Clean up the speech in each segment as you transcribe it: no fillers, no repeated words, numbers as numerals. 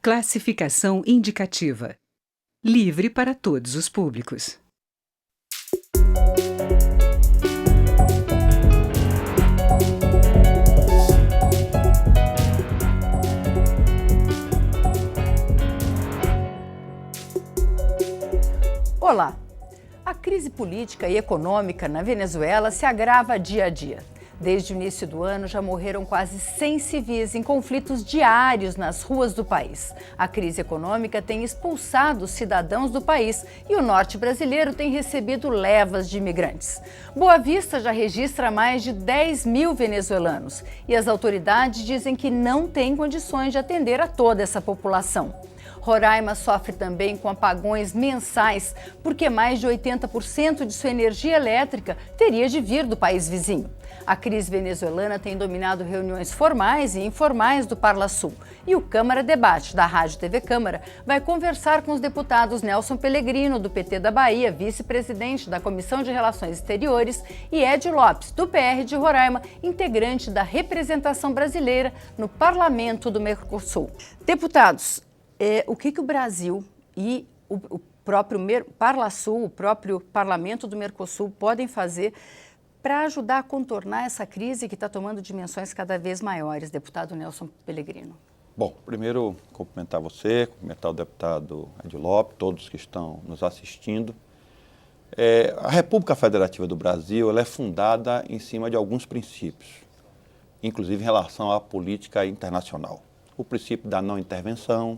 Classificação indicativa. Livre para todos os públicos. Olá! A crise política e econômica na Venezuela se agrava dia a dia. Desde o início do ano, já morreram quase 100 civis em conflitos diários nas ruas do país. A crise econômica tem expulsado os cidadãos do país e o norte brasileiro tem recebido levas de imigrantes. Boa Vista já registra mais de 10 mil venezuelanos e as autoridades dizem que não têm condições de atender a toda essa população. Roraima sofre também com apagões mensais, porque mais de 80% de sua energia elétrica teria de vir do país vizinho. A crise venezuelana tem dominado reuniões formais e informais do Parlasul. E o Câmara Debate, da Rádio TV Câmara, vai conversar com os deputados Nelson Pellegrino, do PT da Bahia, vice-presidente da Comissão de Relações Exteriores, e Ed Lopes, do PR de Roraima, integrante da representação brasileira no Parlamento do Mercosul. Deputados, o que o Brasil e o próprio Parlasul, o próprio Parlamento do Mercosul podem fazer para ajudar a contornar essa crise que está tomando dimensões cada vez maiores, deputado Nelson Pellegrino? Bom, primeiro cumprimentar você, cumprimentar o deputado Ed Lopes, todos que estão nos assistindo. A República Federativa do Brasil ela é fundada em cima de alguns princípios, inclusive em relação à política internacional. O princípio da não intervenção,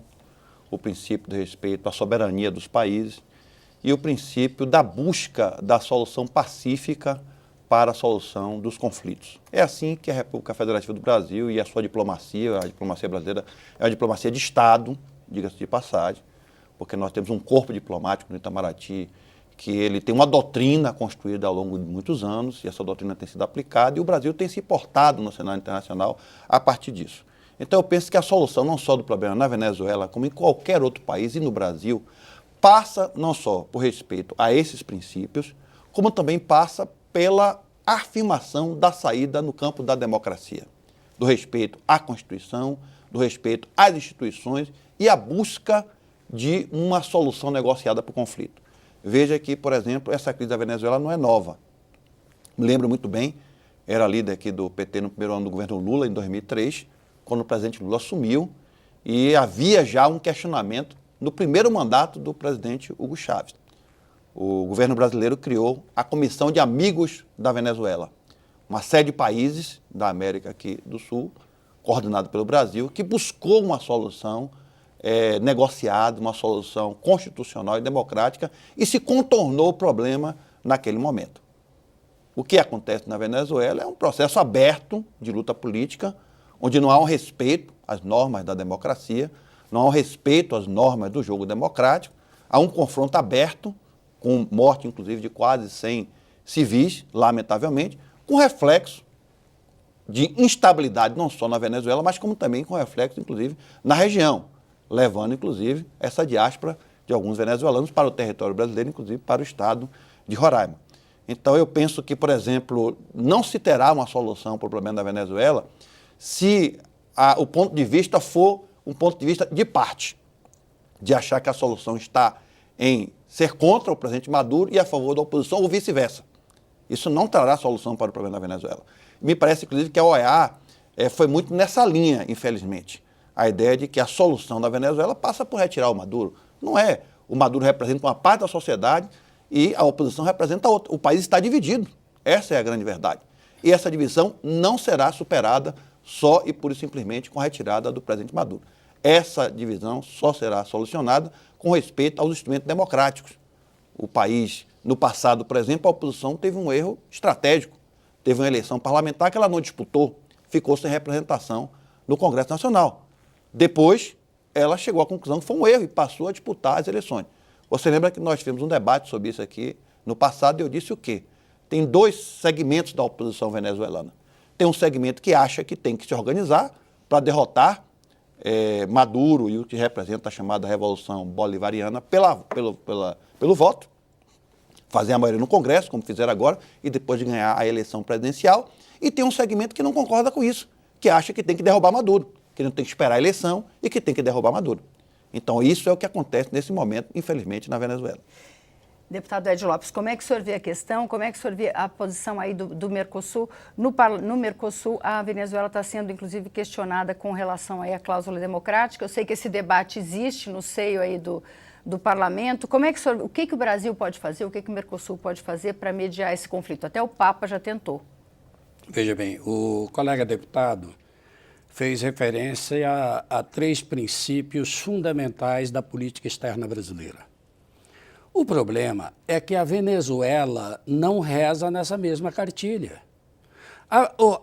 o princípio do respeito à soberania dos países e o princípio da busca da solução pacífica para a solução dos conflitos. É assim que a República Federativa do Brasil e a sua diplomacia, a diplomacia brasileira, é uma diplomacia de Estado, diga-se de passagem, porque nós temos um corpo diplomático no Itamaraty que ele tem uma doutrina construída ao longo de muitos anos e essa doutrina tem sido aplicada e o Brasil tem se portado no cenário internacional a partir disso. Então eu penso que a solução não só do problema na Venezuela, como em qualquer outro país e no Brasil, passa não só por respeito a esses princípios, como também passa pela afirmação da saída no campo da democracia, do respeito à Constituição, do respeito às instituições e a busca de uma solução negociada para o conflito. Veja que, por exemplo, essa crise da Venezuela não é nova. Me lembro muito bem, era líder aqui do PT no primeiro ano do governo Lula, em 2003, quando o presidente Lula assumiu, e havia já um questionamento no primeiro mandato do presidente Hugo Chávez. O governo brasileiro criou a Comissão de Amigos da Venezuela, uma série de países da América aqui do Sul, coordenado pelo Brasil, que buscou uma solução negociada, uma solução constitucional e democrática, e se contornou o problema naquele momento. O que acontece na Venezuela é um processo aberto de luta política, onde não há um respeito às normas da democracia, não há um respeito às normas do jogo democrático, há um confronto aberto, com morte, inclusive, de quase 100 civis, lamentavelmente, com reflexo de instabilidade não só na Venezuela, mas como também com reflexo, inclusive, na região, levando, inclusive, essa diáspora de alguns venezuelanos para o território brasileiro, inclusive para o estado de Roraima. Então, eu penso que, por exemplo, não se terá uma solução para o problema da Venezuela se o ponto de vista for um ponto de vista de parte, de achar que a solução está em ser contra o presidente Maduro e a favor da oposição, ou vice-versa. Isso não trará solução para o problema da Venezuela. Me parece, inclusive, que a OEA foi muito nessa linha, infelizmente. A ideia de que a solução da Venezuela passa por retirar o Maduro. Não é. O Maduro representa uma parte da sociedade e a oposição representa outra. O país está dividido. Essa é a grande verdade. E essa divisão não será superada só e pura e simplesmente com a retirada do presidente Maduro. Essa divisão só será solucionada com respeito aos instrumentos democráticos. O país, no passado, por exemplo, a oposição teve um erro estratégico. Teve uma eleição parlamentar que ela não disputou, ficou sem representação no Congresso Nacional. Depois, ela chegou à conclusão que foi um erro e passou a disputar as eleições. Você lembra que nós tivemos um debate sobre isso aqui no passado e eu disse o quê? Tem dois segmentos da oposição venezuelana. Tem um segmento que acha que tem que se organizar para derrotar Maduro e o que representa a chamada Revolução Bolivariana pelo voto, fazer a maioria no Congresso, como fizeram agora, e depois de ganhar a eleição presidencial. E tem um segmento que não concorda com isso, que acha que tem que derrubar Maduro, que não tem que esperar a eleição e que tem que derrubar Maduro. Então, isso é o que acontece nesse momento, infelizmente, na Venezuela. Deputado Ed Lopes, como é que o senhor vê a questão? Como é que o senhor vê a posição aí do Mercosul? No Mercosul, a Venezuela está sendo, inclusive, questionada com relação aí à cláusula democrática. Eu sei que esse debate existe no seio aí do parlamento. Como é que o que o Brasil pode fazer, o que o Mercosul pode fazer para mediar esse conflito? Até o Papa já tentou. Veja bem, o colega deputado fez referência a 3 princípios fundamentais da política externa brasileira. O problema é que a Venezuela não reza nessa mesma cartilha.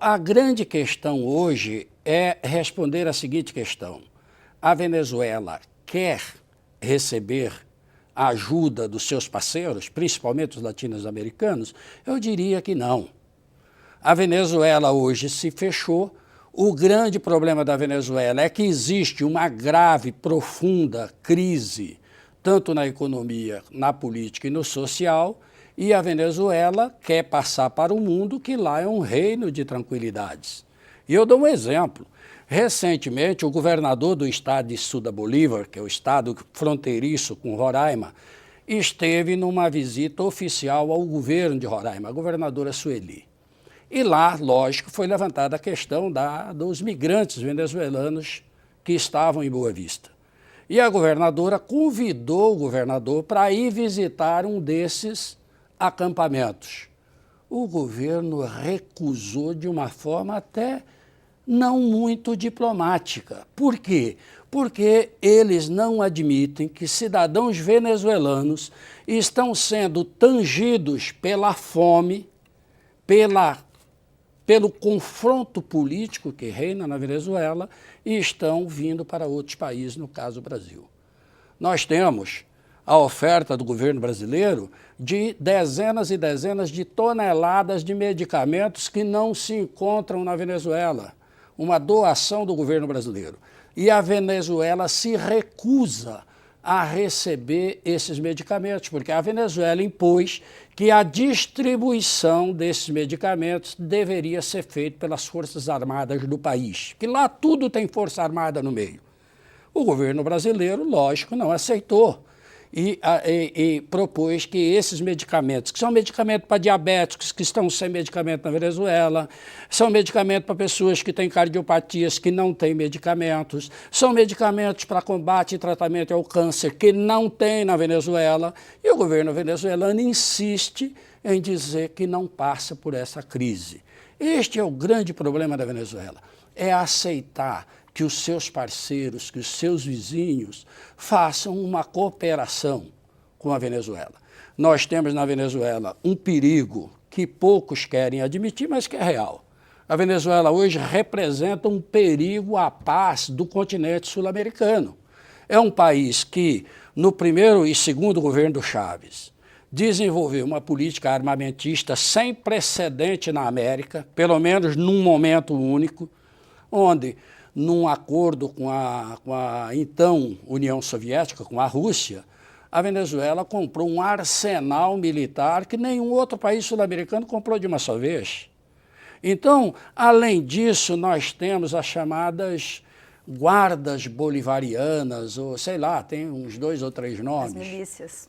A grande questão hoje é responder a seguinte questão: a Venezuela quer receber a ajuda dos seus parceiros, principalmente os latino-americanos? Eu diria que não. A Venezuela hoje se fechou. O grande problema da Venezuela é que existe uma grave, profunda crise, tanto na economia, na política e no social, e a Venezuela quer passar para o mundo que lá é um reino de tranquilidades. E eu dou um exemplo. Recentemente, o governador do estado de Ciudad Bolívar, que é o estado fronteiriço com Roraima, esteve numa visita oficial ao governo de Roraima, a governadora Sueli. E lá, lógico, foi levantada a questão dos migrantes venezuelanos que estavam em Boa Vista. E a governadora convidou o governador para ir visitar um desses acampamentos. O governo recusou de uma forma até não muito diplomática. Por quê? Porque eles não admitem que cidadãos venezuelanos estão sendo tangidos pela fome, pelo confronto político que reina na Venezuela e estão vindo para outros países, no caso o Brasil. Nós temos a oferta do governo brasileiro de dezenas e dezenas de toneladas de medicamentos que não se encontram na Venezuela, uma doação do governo brasileiro. E a Venezuela se recusa a receber esses medicamentos, porque a Venezuela impôs que a distribuição desses medicamentos deveria ser feita pelas Forças Armadas do país, que lá tudo tem Força Armada no meio. O governo brasileiro, lógico, não aceitou e propôs que esses medicamentos, que são medicamentos para diabéticos que estão sem medicamento na Venezuela, são medicamentos para pessoas que têm cardiopatias que não têm medicamentos, são medicamentos para combate e tratamento ao câncer que não tem na Venezuela, e o governo venezuelano insiste em dizer que não passa por essa crise. Este é o grande problema da Venezuela, é aceitar que os seus parceiros, que os seus vizinhos façam uma cooperação com a Venezuela. Nós temos na Venezuela um perigo que poucos querem admitir, mas que é real. A Venezuela hoje representa um perigo à paz do continente sul-americano. É um país que, no primeiro e segundo governo do Chávez, desenvolveu uma política armamentista sem precedente na América, pelo menos num momento único, onde, num acordo com a então União Soviética, com a Rússia, a Venezuela comprou um arsenal militar que nenhum outro país sul-americano comprou de uma só vez. Então, além disso, nós temos as chamadas guardas bolivarianas, ou sei lá, tem uns 2 ou 3 nomes. As milícias.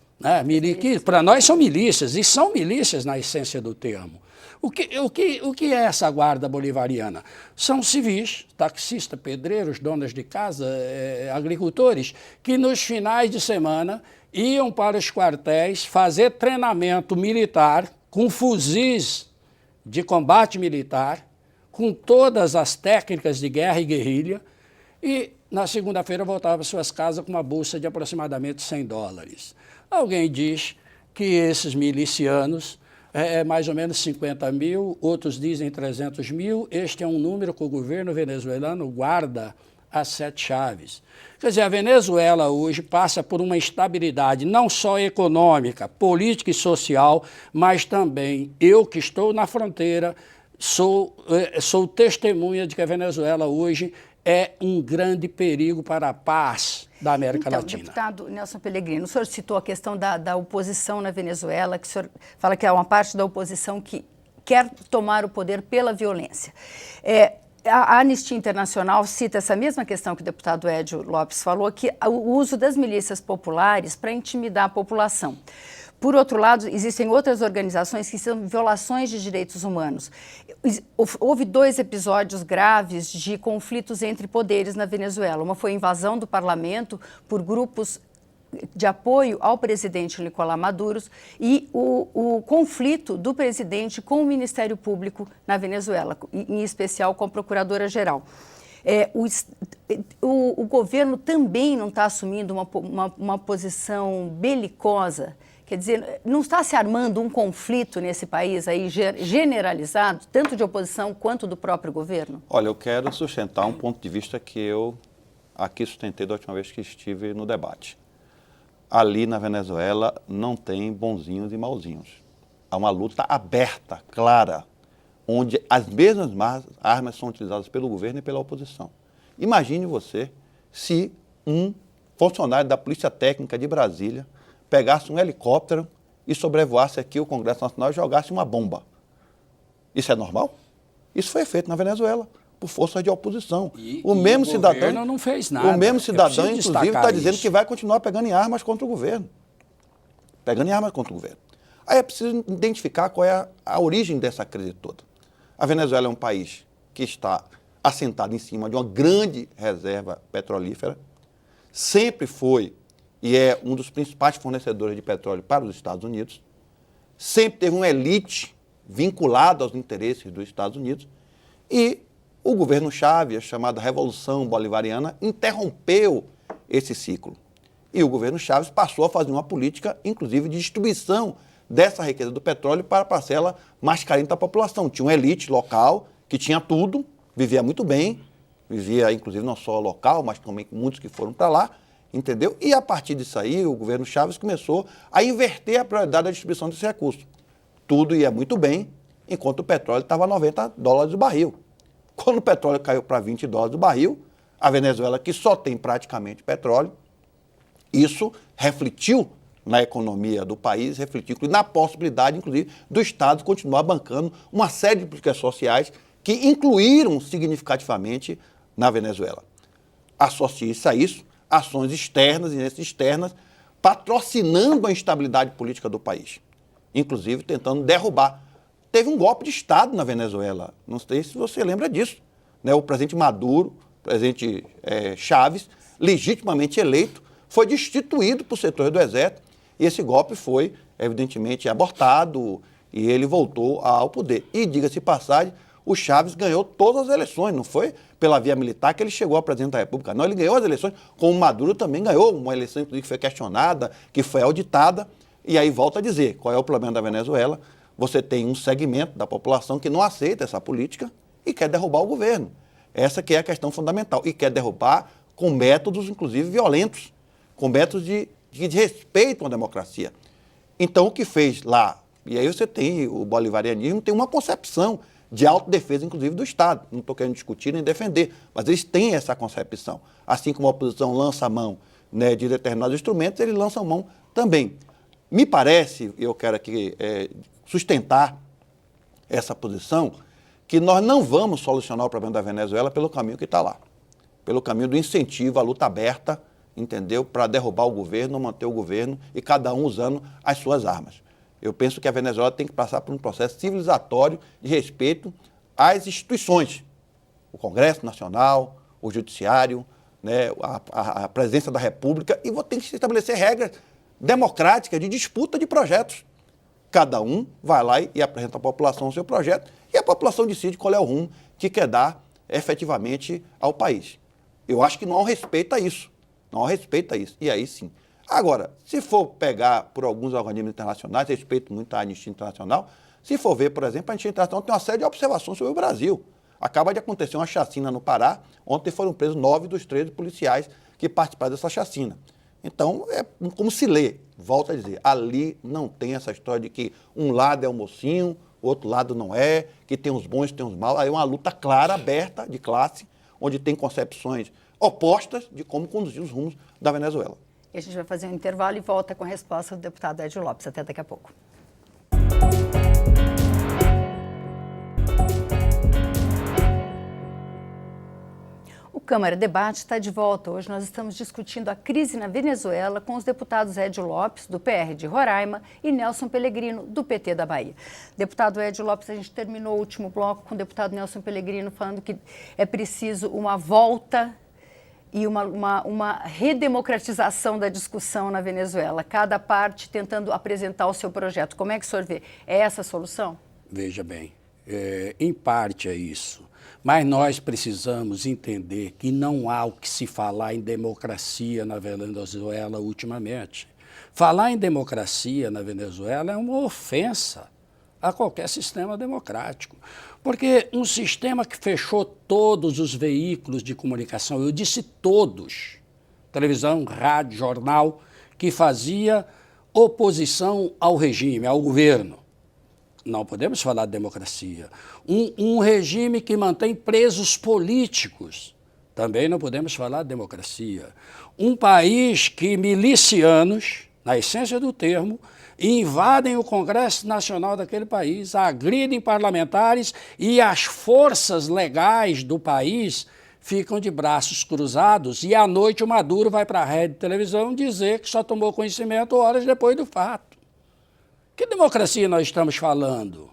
Que para nós são milícias, e são milícias na essência do termo. O que é essa guarda bolivariana? São civis, taxistas, pedreiros, donas de casa, agricultores, que nos finais de semana iam para os quartéis fazer treinamento militar com fuzis de combate militar, com todas as técnicas de guerra e guerrilha, e na segunda-feira voltavam para suas casas com uma bolsa de aproximadamente $100. Alguém diz que esses milicianos mais ou menos 50 mil, outros dizem 300 mil. Este é um número que o governo venezuelano guarda às 7 chaves. Quer dizer, a Venezuela hoje passa por uma instabilidade não só econômica, política e social, mas também eu que estou na fronteira sou testemunha de que a Venezuela hoje é um grande perigo para a paz da América Latina. Deputado Nelson Pellegrino, o senhor citou a questão da oposição na Venezuela, que o senhor fala que é uma parte da oposição que quer tomar o poder pela violência. a Anistia Internacional cita essa mesma questão que o deputado Edio Lopes falou, que o uso das milícias populares para intimidar a população. Por outro lado, existem outras organizações que são violações de direitos humanos. Houve 2 episódios graves de conflitos entre poderes na Venezuela. Uma foi a invasão do parlamento por grupos de apoio ao presidente Nicolás Maduro e o conflito do presidente com o Ministério Público na Venezuela, em especial com a Procuradora-Geral. O governo também não está assumindo uma posição belicosa. Quer dizer, não está se armando um conflito nesse país aí generalizado, tanto de oposição quanto do próprio governo? Olha, eu quero sustentar um ponto de vista que eu aqui sustentei da última vez que estive no debate. Ali na Venezuela não tem bonzinhos e mauzinhos. Há uma luta aberta, clara, onde as mesmas armas são utilizadas pelo governo e pela oposição. Imagine você se um funcionário da Polícia Técnica de Brasília pegasse um helicóptero e sobrevoasse aqui o Congresso Nacional e jogasse uma bomba. Isso é normal? Isso foi feito na Venezuela por força de oposição. O mesmo cidadão não fez nada. O mesmo cidadão, inclusive, está dizendo que vai continuar pegando em armas contra o governo. Pegando em armas contra o governo. Aí é preciso identificar qual é a origem dessa crise toda. A Venezuela é um país que está assentado em cima de uma grande reserva petrolífera, sempre foi e é um dos principais fornecedores de petróleo para os Estados Unidos, sempre teve uma elite vinculada aos interesses dos Estados Unidos e o governo Chávez, a chamada Revolução Bolivariana, interrompeu esse ciclo. E o governo Chávez passou a fazer uma política, inclusive, de distribuição dessa riqueza do petróleo para a parcela mais carente da população. Tinha uma elite local que tinha tudo, vivia muito bem, vivia, inclusive, não só local, mas também muitos que foram para lá, entendeu? E a partir disso aí, o governo Chávez começou a inverter a prioridade da distribuição desse recurso. Tudo ia muito bem, enquanto o petróleo estava a $90 o barril. Quando o petróleo caiu para $20 o barril, a Venezuela, que só tem praticamente petróleo, isso refletiu na economia do país, refletiu na possibilidade, inclusive, do Estado continuar bancando uma série de políticas sociais que incluíram significativamente na Venezuela. Associe-se a isso ações externas e externas patrocinando a instabilidade política do país, inclusive tentando derrubar. Teve um golpe de Estado na Venezuela, não sei se você lembra disso, né? O presidente Maduro, o presidente Chávez, legitimamente eleito, foi destituído por setores do Exército e esse golpe foi, evidentemente, abortado e ele voltou ao poder. E, diga-se de passagem, o Chávez ganhou todas as eleições, não foi pela via militar que ele chegou a presidente da República, não, ele ganhou as eleições, como o Maduro também ganhou, uma eleição inclusive que foi questionada, que foi auditada, e aí volta a dizer, qual é o problema da Venezuela? Você tem um segmento da população que não aceita essa política e quer derrubar o governo. Essa que é a questão fundamental, e quer derrubar com métodos, inclusive, violentos, com métodos de respeito à democracia. Então, o que fez lá, e aí você tem o bolivarianismo, tem uma concepção de autodefesa, inclusive, do Estado. Não estou querendo discutir nem defender, mas eles têm essa concepção. Assim como a oposição lança a mão, né, de determinados instrumentos, eles lançam a mão também. Me parece, e eu quero aqui sustentar essa posição, que nós não vamos solucionar o problema da Venezuela pelo caminho que está lá. Pelo caminho do incentivo à luta aberta, entendeu? Para derrubar o governo, manter o governo e cada um usando as suas armas. Eu penso que a Venezuela tem que passar por um processo civilizatório de respeito às instituições. O Congresso Nacional, o Judiciário, né, a presença da República, e tem que se estabelecer regras democráticas de disputa de projetos. Cada um vai lá e apresenta à população o seu projeto e a população decide qual é o rumo que quer dar efetivamente ao país. Eu acho que não há um respeito a isso. Não há respeito a isso. E aí sim. Agora, se for pegar por alguns organismos internacionais, respeito muito a Anistia Internacional, se for ver, por exemplo, a Anistia Internacional tem uma série de observações sobre o Brasil. Acaba de acontecer uma chacina no Pará, ontem foram presos 9 dos 13 policiais que participaram dessa chacina. Então, é como se lê, volto a dizer, ali não tem essa história de que um lado é o mocinho, o outro lado não é, que tem os bons e tem os maus. Aí é uma luta clara, aberta, de classe, onde tem concepções opostas de como conduzir os rumos da Venezuela. E a gente vai fazer um intervalo e volta com a resposta do deputado Edio Lopes. Até daqui a pouco. Câmara Debate está de volta. Hoje nós estamos discutindo a crise na Venezuela com os deputados Edio Lopes, do PR de Roraima, e Nelson Pellegrino, do PT da Bahia. Deputado Edio Lopes, a gente terminou o último bloco com o deputado Nelson Pellegrino falando que é preciso uma volta e uma redemocratização da discussão na Venezuela. Cada parte tentando apresentar o seu projeto. Como é que o senhor vê? É essa a solução? Veja bem, em parte é isso. Mas nós precisamos entender que não há o que se falar em democracia na Venezuela ultimamente. Falar em democracia na Venezuela é uma ofensa a qualquer sistema democrático. Porque um sistema que fechou todos os veículos de comunicação, eu disse todos, televisão, rádio, jornal, que fazia oposição ao regime, ao governo. Não podemos falar de democracia. Um regime que mantém presos políticos, também não podemos falar de democracia. Um país que milicianos, na essência do termo, invadem o Congresso Nacional daquele país, agridem parlamentares e as forças legais do país ficam de braços cruzados e à noite o Maduro vai para a rede de televisão dizer que só tomou conhecimento horas depois do fato. Que democracia nós estamos falando?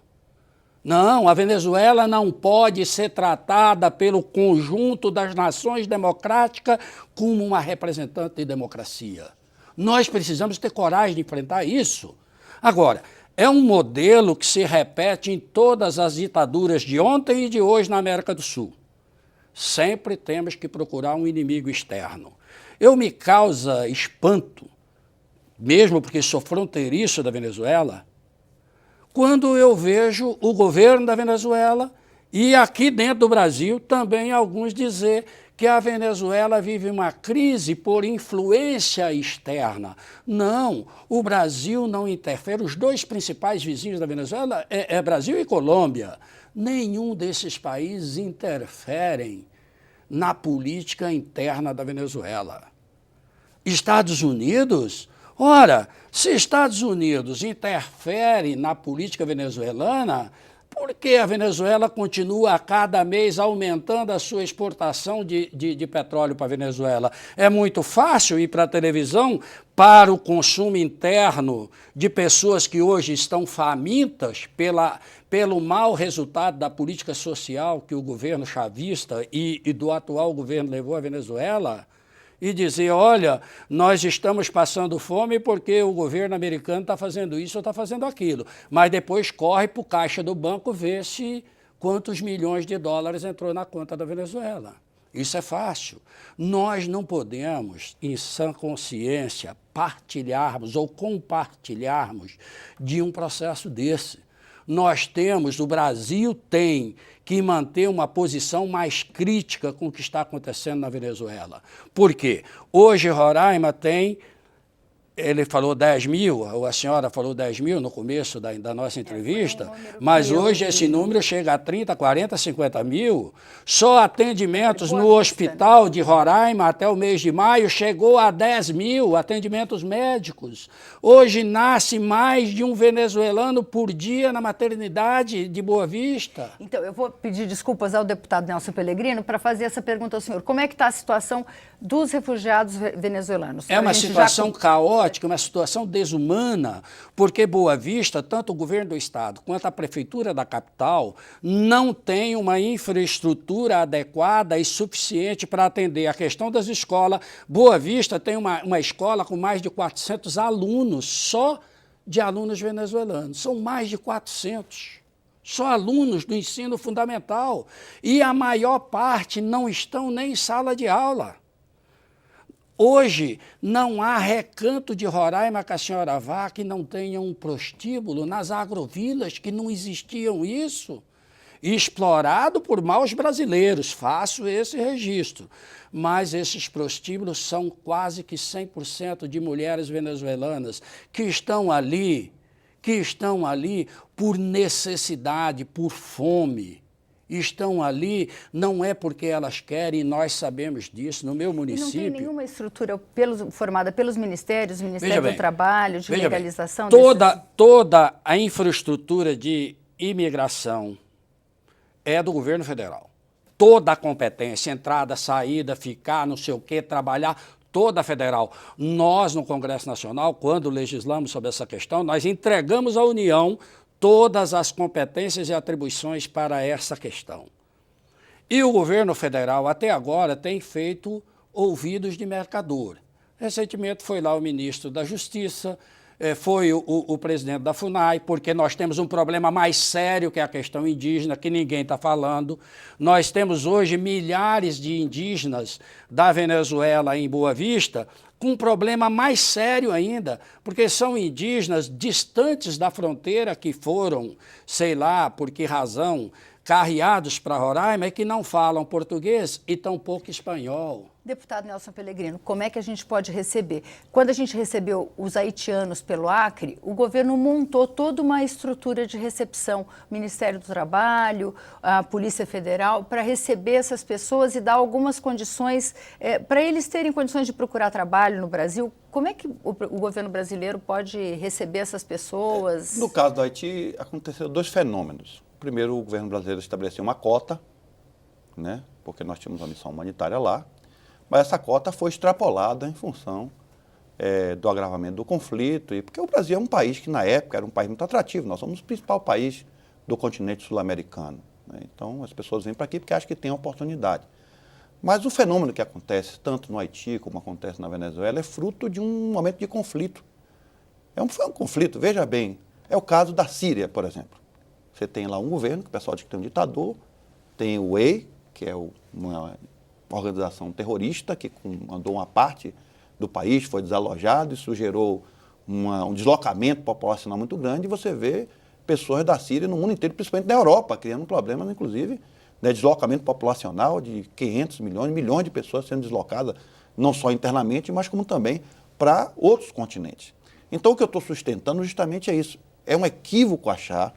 Não, a Venezuela não pode ser tratada pelo conjunto das nações democráticas como uma representante de democracia. Nós precisamos ter coragem de enfrentar isso. Agora, é um modelo que se repete em todas as ditaduras de ontem e de hoje na América do Sul. Sempre temos que procurar um inimigo externo. Me causa espanto, mesmo porque sou fronteiriço da Venezuela, quando eu vejo o governo da Venezuela e aqui dentro do Brasil também alguns dizer que a Venezuela vive uma crise por influência externa. Não, o Brasil não interfere. Os dois principais vizinhos da Venezuela é Brasil e Colômbia. Nenhum desses países interferem na política interna da Venezuela. Estados Unidos? Ora, se Estados Unidos interfere na política venezuelana, por que a Venezuela continua a cada mês aumentando a sua exportação de petróleo para a Venezuela? É muito fácil ir para a televisão para o interno de pessoas que hoje estão famintas pelo mau resultado da política social que o governo chavista e do atual governo levou à Venezuela, e dizer, olha, nós estamos passando fome porque o governo americano está fazendo isso ou está fazendo aquilo. Mas depois corre para o caixa do banco ver se quantos milhões de dólares entrou na conta da Venezuela. Isso é fácil. Nós não podemos, em sã consciência, partilharmos ou compartilharmos de um processo desse. O Brasil tem que manter uma posição mais crítica com o que está acontecendo na Venezuela. Por quê? Hoje Roraima tem, ele falou 10 mil, a senhora falou 10 mil no começo da nossa entrevista, mas hoje esse número chega a 30, 40, 50 mil. Só atendimentos no hospital de Roraima até o mês de maio chegou a 10 mil atendimentos médicos. Hoje nasce mais de um venezuelano por dia na maternidade de Boa Vista. Então, eu vou pedir desculpas ao deputado Nelson Pellegrino para fazer essa pergunta ao senhor. Como é que está a situação dos refugiados venezuelanos? É uma situação caótica, uma situação desumana, porque Boa Vista, tanto o governo do estado quanto a prefeitura da capital, não tem uma infraestrutura adequada e suficiente para atender a questão das escolas. Boa Vista tem uma escola com mais de 400 alunos, só de alunos venezuelanos. São mais de 400. Só alunos do ensino fundamental. E a maior parte não estão nem em sala de aula. Hoje, não há recanto de Roraima que a senhora vá que não tenha um prostíbulo, nas agrovilas que não existiam isso. Explorado por maus brasileiros, faço esse registro. Mas esses prostíbulos são quase que 100% de mulheres venezuelanas que estão ali por necessidade, por fome. Estão ali, não é porque elas querem, nós sabemos disso, no meu município. E não tem nenhuma estrutura formada pelos ministérios, Ministério do Trabalho, de legalização? Toda a infraestrutura de imigração é do governo federal. toda a competência, entrada, saída, ficar, não sei o quê, trabalhar, toda a federal. Nós, no Congresso Nacional, quando legislamos sobre essa questão, nós entregamos à União todas as competências e atribuições para essa questão. E o governo federal, até agora, tem feito ouvidos de mercador. Recentemente foi lá o ministro da Justiça, foi o presidente da FUNAI, porque nós temos um problema mais sério, que é a questão indígena, que ninguém está falando. Nós temos hoje milhares de indígenas da Venezuela em Boa Vista, com um problema mais sério ainda, porque são indígenas distantes da fronteira que foram, sei lá por que razão, carreados para Roraima e que não falam português e tampouco espanhol. Deputado Nelson Pellegrino, como é que a gente pode receber? Quando a gente recebeu os haitianos pelo Acre, o governo montou toda uma estrutura de recepção, o Ministério do Trabalho, a Polícia Federal, para receber essas pessoas e dar algumas condições, para eles terem condições de procurar trabalho no Brasil. Como é que o governo brasileiro pode receber essas pessoas? No caso do Haiti, aconteceram dois fenômenos. Primeiro, o governo brasileiro estabeleceu uma cota, né, porque nós tínhamos uma missão humanitária lá, mas essa cota foi extrapolada em função do agravamento do conflito, e porque o Brasil é um país que, na época, era um país muito atrativo. Nós somos o principal país do continente sul-americano, né? Então, as pessoas vêm para aqui porque acham que tem oportunidade. Mas o fenômeno que acontece, tanto no Haiti como acontece na Venezuela, é fruto de um momento de conflito. Foi um conflito, veja bem, é o caso da Síria, por exemplo. Você tem lá um governo, que o pessoal diz que tem um ditador, tem o EI, que é uma organização terrorista que mandou uma parte do país, foi desalojado, isso gerou um deslocamento populacional muito grande, e você vê pessoas da Síria no mundo inteiro, principalmente na Europa, criando problemas, inclusive, né, deslocamento populacional de 500 milhões de pessoas sendo deslocadas, não só internamente, mas como também para outros continentes. Então, o que eu estou sustentando justamente é isso. É um equívoco achar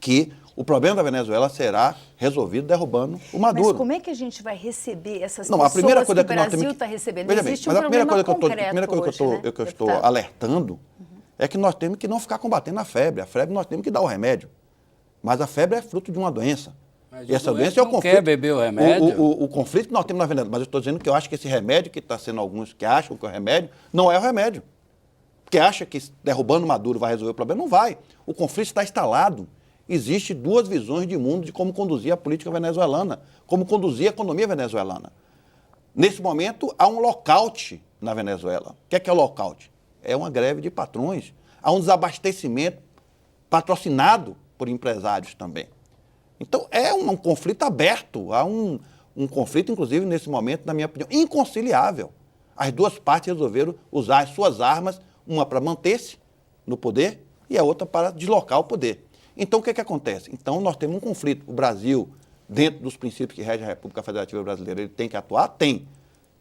que o problema da Venezuela será resolvido derrubando o Maduro. Mas como é que a gente vai receber essas Não, pessoas a primeira coisa que o Brasil está recebendo? Veja bem, Existe mas um a primeira coisa problema que eu estou alertando é que nós temos que não ficar combatendo a febre. A febre nós temos que dar o remédio. Mas a febre é fruto de uma doença. Mas e essa doença é o conflito. Quer beber o remédio? O conflito que nós temos na Venezuela. Mas eu estou dizendo que eu acho que esse remédio, que está sendo alguns que acham que é o remédio, não é o remédio. Porque acha que derrubando Maduro vai resolver o problema. Não vai. O conflito está instalado. Existem duas visões de mundo de como conduzir a política venezuelana, como conduzir a economia venezuelana. Nesse momento, há um lockout na Venezuela. O que é o lockout? É uma greve de patrões. Há um desabastecimento patrocinado por empresários também. Então, é um conflito aberto. Há um conflito, inclusive, nesse momento, na minha opinião, inconciliável. As duas partes resolveram usar as suas armas, uma para manter-se no poder e a outra para deslocar o poder. Então, o que acontece? Então, nós temos um conflito. O Brasil, dentro dos princípios que regem a República Federativa Brasileira, ele tem que atuar? Tem.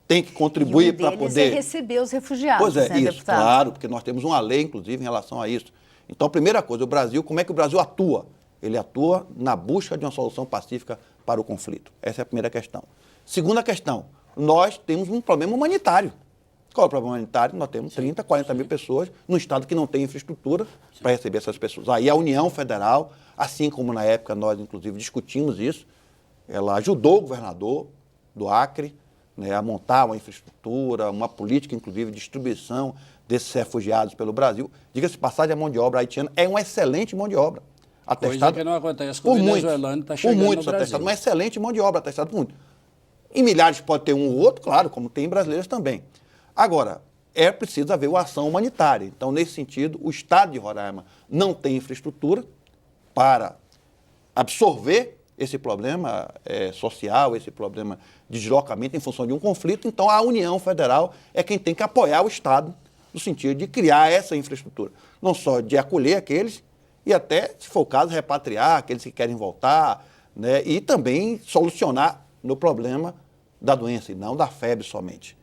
Tem que contribuir para poder... é receber os refugiados, pois é, né, isso, deputado? claro, porque nós temos uma lei, inclusive, em relação a isso. Então, a primeira coisa, o Brasil, como é que o Brasil atua? Ele atua na busca de uma solução pacífica para o conflito. Essa é a primeira questão. Segunda questão, nós temos um problema humanitário. Qual é o problema humanitário? Nós temos 30, 40 mil pessoas num estado que não tem infraestrutura para receber essas pessoas. Aí a União Federal, assim como na época nós, inclusive, discutimos isso, ela ajudou o governador do Acre, né, a montar uma infraestrutura, uma política, inclusive, de distribuição desses refugiados pelo Brasil. Diga-se de passagem, a mão de obra haitiana é uma excelente mão de obra. Coisa que não acontece com o venezuelano está chegando no Brasil. Atestado, uma excelente mão de obra, atestado por muitos. Em milhares pode ter um ou outro, claro, como tem em brasileiros também. Agora, é preciso haver uma ação humanitária. Então, nesse sentido, o Estado de Roraima não tem infraestrutura para absorver esse problema social, esse problema de deslocamento em função de um conflito. Então, a União Federal é quem tem que apoiar o Estado no sentido de criar essa infraestrutura. Não só de acolher aqueles e até, se for o caso, repatriar aqueles que querem voltar, né, e também solucionar no problema da doença e não da febre somente.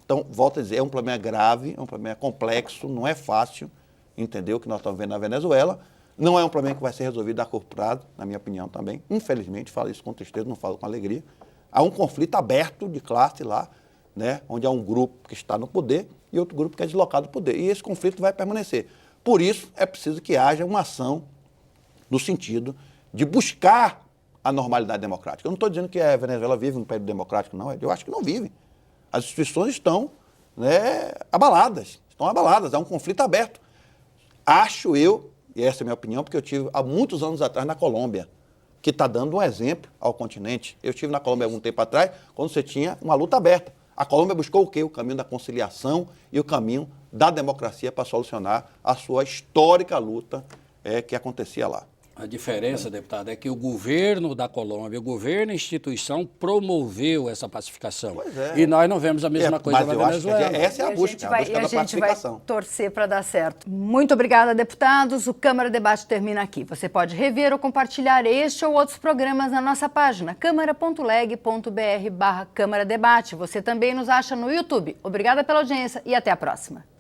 Então, volto a dizer, é um problema grave, é um problema complexo, não é fácil, entendeu? O que nós estamos vendo na Venezuela. Não é um problema que vai ser resolvido a curto prazo, na minha opinião também. Infelizmente, falo isso com tristeza, não falo com alegria. Há um conflito aberto de classe lá, né? Onde há um grupo que está no poder e outro grupo que é deslocado do poder. E esse conflito vai permanecer. Por isso, é preciso que haja uma ação no sentido de buscar a normalidade democrática. Eu não estou dizendo que a Venezuela vive um período democrático, não. Eu acho que não vive. As instituições estão, né, abaladas. Estão abaladas. Há um conflito aberto. Acho eu, e essa é a minha opinião, porque eu tive há muitos anos atrás na Colômbia, que está dando um exemplo ao continente. Eu estive na Colômbia há algum tempo atrás, quando você tinha uma luta aberta. A Colômbia buscou o quê? O caminho da conciliação e o caminho da democracia para solucionar a sua histórica luta que acontecia lá. A diferença, deputado, é que o governo da Colômbia, o governo e a instituição promoveu essa pacificação. Pois é. E nós não vemos a mesma coisa na Venezuela. Acho que essa é a busca da a gente pacificação. vai torcer para dar certo. Muito obrigada, deputados. O Câmara Debate termina aqui. Você pode rever ou compartilhar este ou outros programas na nossa página câmara.leg.br/Câmara Debate. Você também nos acha no YouTube. Obrigada pela audiência e até a próxima.